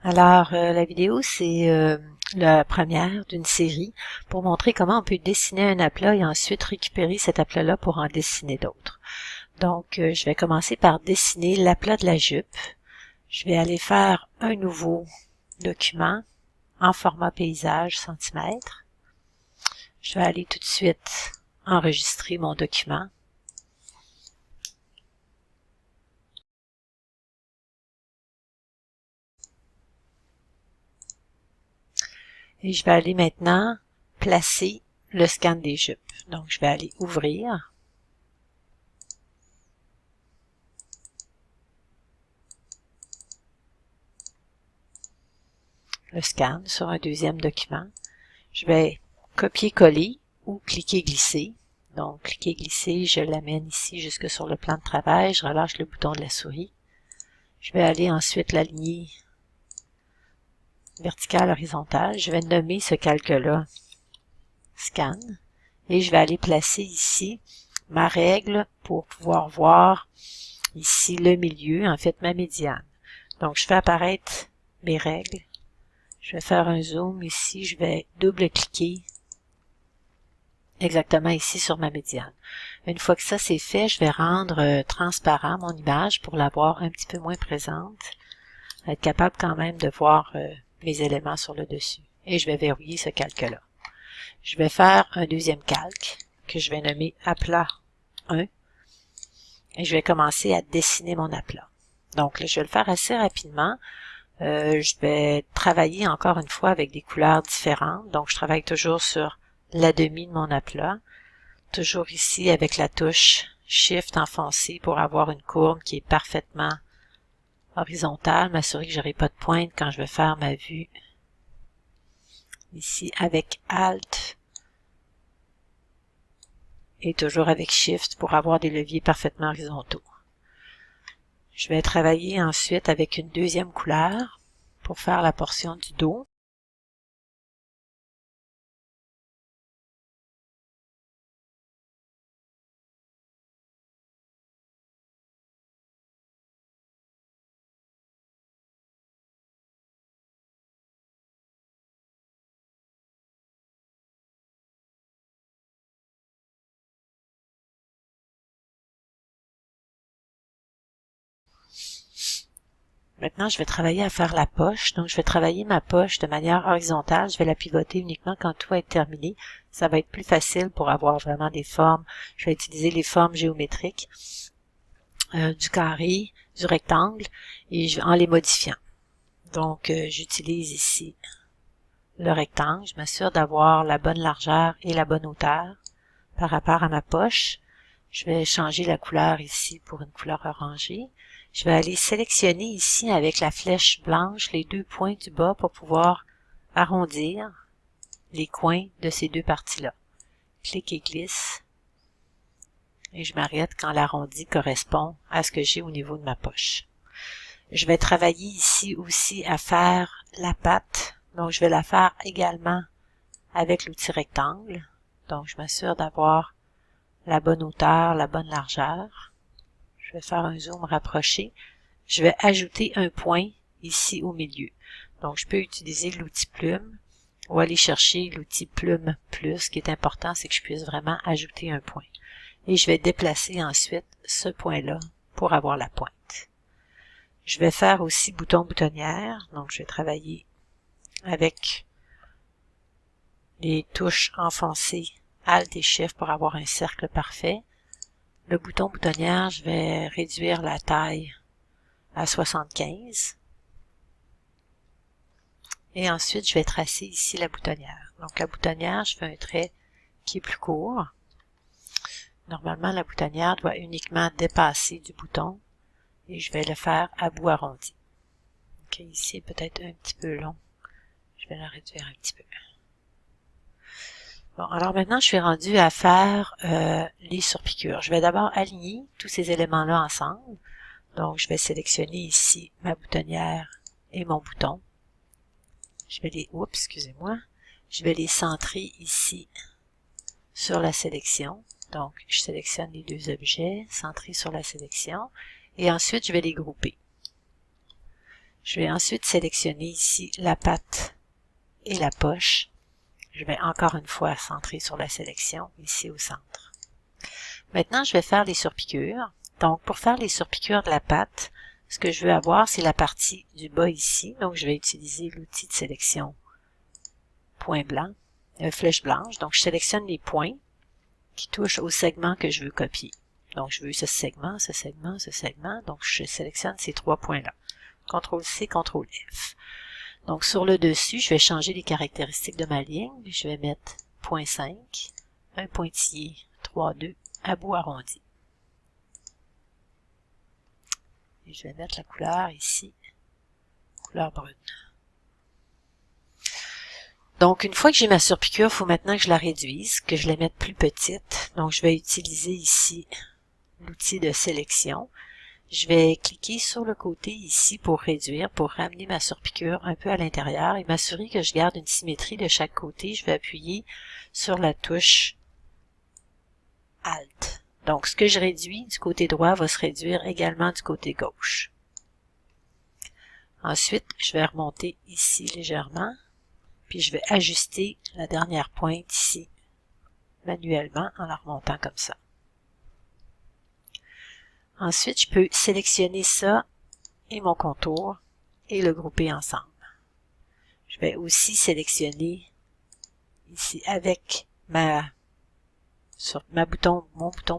Alors, la vidéo, c'est la première d'une série pour montrer comment on peut dessiner un aplat et ensuite récupérer cet aplat-là pour en dessiner d'autres. Donc, je vais commencer par dessiner l'aplat de la jupe. Je vais aller faire un nouveau document en format paysage centimètres. Je vais aller tout de suite enregistrer mon document. Et je vais aller maintenant placer le scan des jupes. Donc, je vais aller ouvrir. Le scan sur un deuxième document. Je vais copier-coller ou cliquer-glisser. Donc, cliquer-glisser, je l'amène ici jusque sur le plan de travail. Je relâche le bouton de la souris. Je vais aller ensuite l'aligner vertical, horizontal. Je vais nommer ce calque-là scan. Et je vais aller placer ici ma règle pour pouvoir voir ici le milieu, en fait ma médiane. Donc, je fais apparaître mes règles. Je vais faire un zoom ici, je vais double-cliquer exactement ici sur ma médiane. Une fois que ça c'est fait, je vais rendre transparent mon image pour l'avoir un petit peu moins présente, être capable quand même de voir mes éléments sur le dessus. Et je vais verrouiller ce calque-là. Je vais faire un deuxième calque que je vais nommer aplat 1 et je vais commencer à dessiner mon aplat. Donc là, je vais le faire assez rapidement. Je vais travailler encore une fois avec des couleurs différentes. Donc, je travaille toujours sur la demi de mon aplat. Toujours ici avec la touche Shift enfoncée pour avoir une courbe qui est parfaitement horizontale. M'assurer que je n'aurai pas de pointe quand je vais faire ma vue. Ici avec Alt. Et toujours avec Shift pour avoir des leviers parfaitement horizontaux. Je vais travailler ensuite avec une deuxième couleur pour faire la portion du dos. Maintenant, je vais travailler à faire la poche. Donc, je vais travailler ma poche de manière horizontale. Je vais la pivoter uniquement quand tout va être terminé. Ça va être plus facile pour avoir vraiment des formes. Je vais utiliser les formes géométriques du carré, du rectangle, et en les modifiant. Donc, j'utilise ici le rectangle. Je m'assure d'avoir la bonne largeur et la bonne hauteur par rapport à ma poche. Je vais changer la couleur ici pour une couleur orangée. Je vais aller sélectionner ici avec la flèche blanche les deux points du bas pour pouvoir arrondir les coins de ces deux parties-là. Clique et glisse. Et je m'arrête quand l'arrondi correspond à ce que j'ai au niveau de ma poche. Je vais travailler ici aussi à faire la patte. Donc, je vais la faire également avec l'outil rectangle. Donc, je m'assure d'avoir la bonne hauteur, la bonne largeur. Je vais faire un zoom rapproché. Je vais ajouter un point ici au milieu. Donc, je peux utiliser l'outil plume ou aller chercher l'outil plume plus. Ce qui est important, c'est que je puisse vraiment ajouter un point. Et je vais déplacer ensuite ce point-là pour avoir la pointe. Je vais faire aussi bouton-boutonnière. Donc, je vais travailler avec les touches enfoncées Alt et Shift pour avoir un cercle parfait. Le bouton boutonnière, je vais réduire la taille à 75. Et ensuite, je vais tracer ici la boutonnière. Donc, la boutonnière, je fais un trait qui est plus court. Normalement, la boutonnière doit uniquement dépasser du bouton et je vais le faire à bout arrondi. Ok, ici, peut-être un petit peu long. Je vais le réduire un petit peu. Bon, alors maintenant, je suis rendue à faire les surpiqûres. Je vais d'abord aligner tous ces éléments-là ensemble. Donc, je vais sélectionner ici ma boutonnière et mon bouton. Je vais je vais les centrer ici sur la sélection. Donc, je sélectionne les deux objets, centrés sur la sélection, et ensuite, je vais les grouper. Je vais ensuite sélectionner ici la patte et la poche. Je vais encore une fois centrer sur la sélection, ici au centre. Maintenant, je vais faire les surpiqûres. Donc, pour faire les surpiqûres de la patte, ce que je veux avoir, c'est la partie du bas ici. Donc, je vais utiliser l'outil de sélection point blanc, flèche blanche. Donc, je sélectionne les points qui touchent au segment que je veux copier. Donc, je veux ce segment, ce segment, ce segment. Donc, je sélectionne ces trois points-là. CTRL-C, CTRL-F. Donc, sur le dessus, je vais changer les caractéristiques de ma ligne. Je vais mettre 0.5, un pointillé 3,2 à bout arrondi. Et je vais mettre la couleur ici, couleur brune. Donc, une fois que j'ai ma surpiqûre, il faut maintenant que je la réduise, que je la mette plus petite. Donc, je vais utiliser ici l'outil de sélection. Je vais cliquer sur le côté ici pour réduire, pour ramener ma surpiqûre un peu à l'intérieur et m'assurer que je garde une symétrie de chaque côté. Je vais appuyer sur la touche Alt. Donc, ce que je réduis du côté droit va se réduire également du côté gauche. Ensuite, je vais remonter ici légèrement, puis je vais ajuster la dernière pointe ici manuellement en la remontant comme ça. Ensuite, je peux sélectionner ça et mon contour et le grouper ensemble. Je vais aussi sélectionner ici avec mon bouton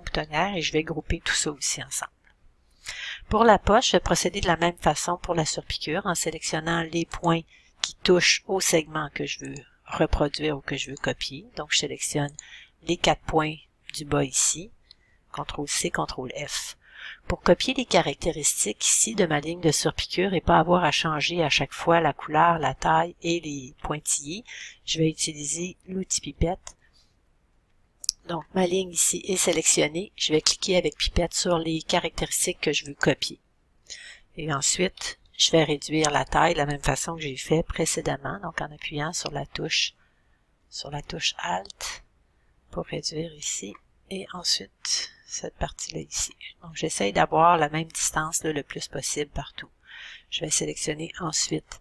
boutonnière et je vais grouper tout ça aussi ensemble. Pour la poche, je vais procéder de la même façon pour la surpiqûre en sélectionnant les points qui touchent au segment que je veux reproduire ou que je veux copier. Donc, je sélectionne les 4 points du bas ici, CTRL-C, CTRL-F. Pour copier les caractéristiques ici de ma ligne de surpiqûre et pas avoir à changer à chaque fois la couleur, la taille et les pointillés, je vais utiliser l'outil pipette. Donc, ma ligne ici est sélectionnée. Je vais cliquer avec pipette sur les caractéristiques que je veux copier. Et ensuite, je vais réduire la taille de la même façon que j'ai fait précédemment, donc en appuyant sur la touche Alt pour réduire ici. Et ensuite, cette partie-là ici. Donc, j'essaye d'avoir la même distance là, le plus possible partout. Je vais sélectionner ensuite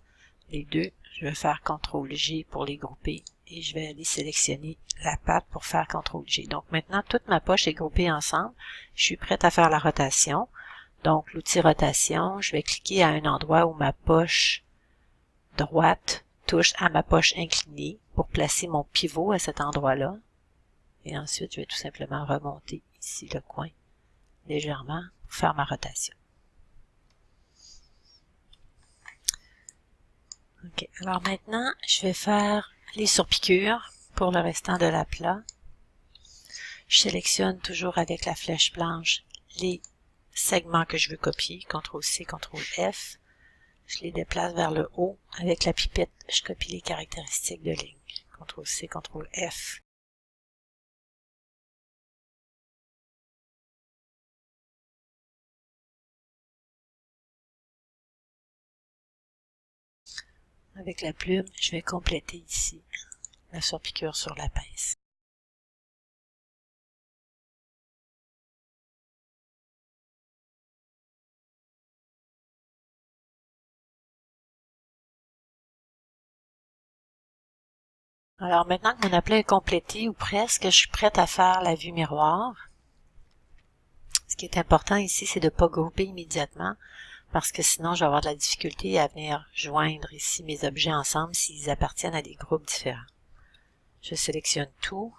les deux. Je vais faire CTRL-G pour les grouper et je vais aller sélectionner la patte pour faire CTRL-G. Donc, maintenant, toute ma poche est groupée ensemble. Je suis prête à faire la rotation. Donc, l'outil rotation, je vais cliquer à un endroit où ma poche droite touche à ma poche inclinée pour placer mon pivot à cet endroit-là. Et ensuite, je vais tout simplement remonter ici le coin légèrement pour faire ma rotation. OK. Alors maintenant, je vais faire les surpiqûres pour le restant de la plat. Je sélectionne toujours avec la flèche blanche les segments que je veux copier, CTRL-C, CTRL-F. Je les déplace vers le haut. Avec la pipette, je copie les caractéristiques de ligne. CTRL-C, CTRL-F. Avec la plume, je vais compléter ici la surpiqûre sur la pince. Alors maintenant que mon aplat est complété ou presque, je suis prête à faire la vue miroir. Ce qui est important ici, c'est de ne pas grouper immédiatement parce que sinon je vais avoir de la difficulté à venir joindre ici mes objets ensemble s'ils appartiennent à des groupes différents. Je sélectionne tout,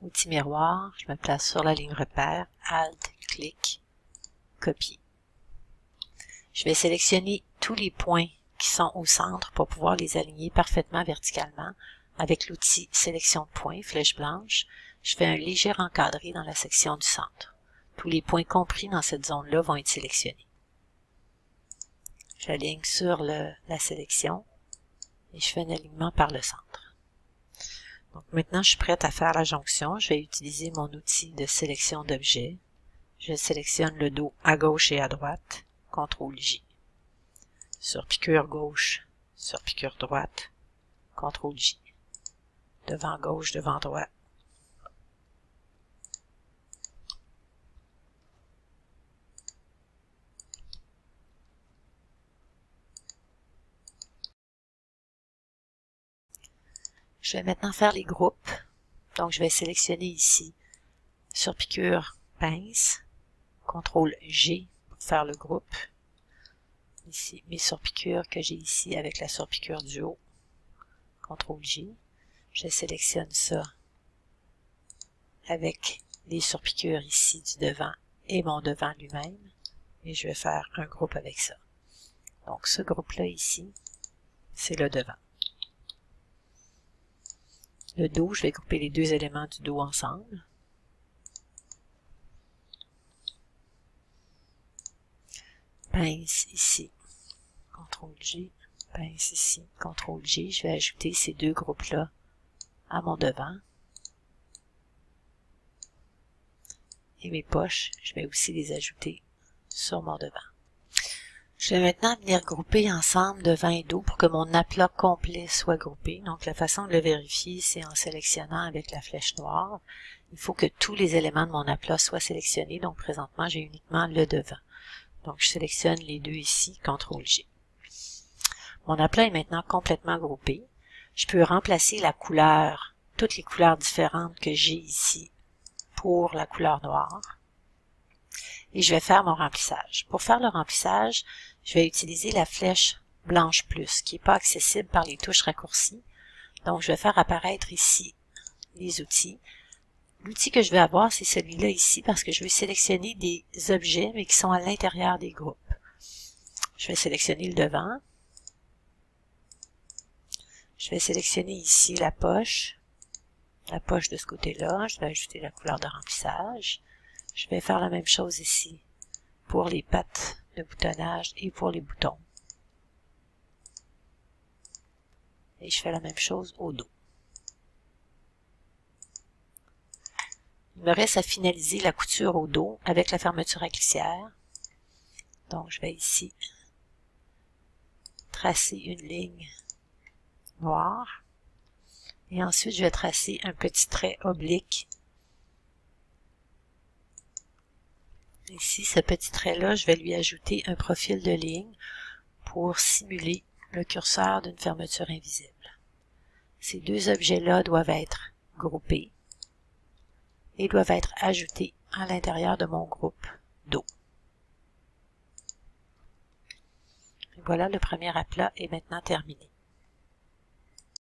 outil miroir, je me place sur la ligne repère, Alt, clic, copier. Je vais sélectionner tous les points qui sont au centre pour pouvoir les aligner parfaitement verticalement. Avec l'outil sélection de points, flèche blanche, je fais un léger encadré dans la section du centre. Tous les points compris dans cette zone-là vont être sélectionnés. J'aligne sur la sélection et je fais un alignement par le centre. Donc maintenant, je suis prête à faire la jonction. Je vais utiliser mon outil de sélection d'objets. Je sélectionne le dos à gauche et à droite, CTRL-J. Surpiqûre gauche, surpiqûre droite, CTRL-J. Devant gauche, devant droite. Je vais maintenant faire les groupes. Donc, je vais sélectionner ici surpiqûre pince, CTRL G pour faire le groupe. Ici, mes surpiqûres que j'ai ici avec la surpiqûre du haut, CTRL J. Je sélectionne ça avec les surpiqûres ici du devant et mon devant lui-même. Et je vais faire un groupe avec ça. Donc, ce groupe-là ici, c'est le devant. Le dos, je vais grouper les deux éléments du dos ensemble. Pince ici, CTRL J, pince ici, CTRL J. Je vais ajouter ces deux groupes-là à mon devant. Et mes poches, je vais aussi les ajouter sur mon devant. Je vais maintenant venir grouper ensemble devant et dos pour que mon aplat complet soit groupé. Donc, la façon de le vérifier, c'est en sélectionnant avec la flèche noire. Il faut que tous les éléments de mon aplat soient sélectionnés. Donc, présentement, j'ai uniquement le devant. Donc, je sélectionne les deux ici, CTRL G. Mon aplat est maintenant complètement groupé. Je peux remplacer la couleur, toutes les couleurs différentes que j'ai ici pour la couleur noire. Et je vais faire mon remplissage. Pour faire le remplissage, je vais utiliser la flèche blanche plus, qui n'est pas accessible par les touches raccourcies. Donc, je vais faire apparaître ici les outils. L'outil que je vais avoir, c'est celui-là ici, parce que je vais sélectionner des objets, mais qui sont à l'intérieur des groupes. Je vais sélectionner le devant. Je vais sélectionner ici la poche de ce côté-là. Je vais ajouter la couleur de remplissage. Je vais faire la même chose ici pour les pattes de boutonnage et pour les boutons. Et je fais la même chose au dos. Il me reste à finaliser la couture au dos avec la fermeture à glissière. Donc, je vais ici tracer une ligne noire. Et ensuite, je vais tracer un petit trait oblique. Ici, ce petit trait-là, je vais lui ajouter un profil de ligne pour simuler le curseur d'une fermeture invisible. Ces deux objets-là doivent être groupés et doivent être ajoutés à l'intérieur de mon groupe dos. Voilà, le premier aplat est maintenant terminé.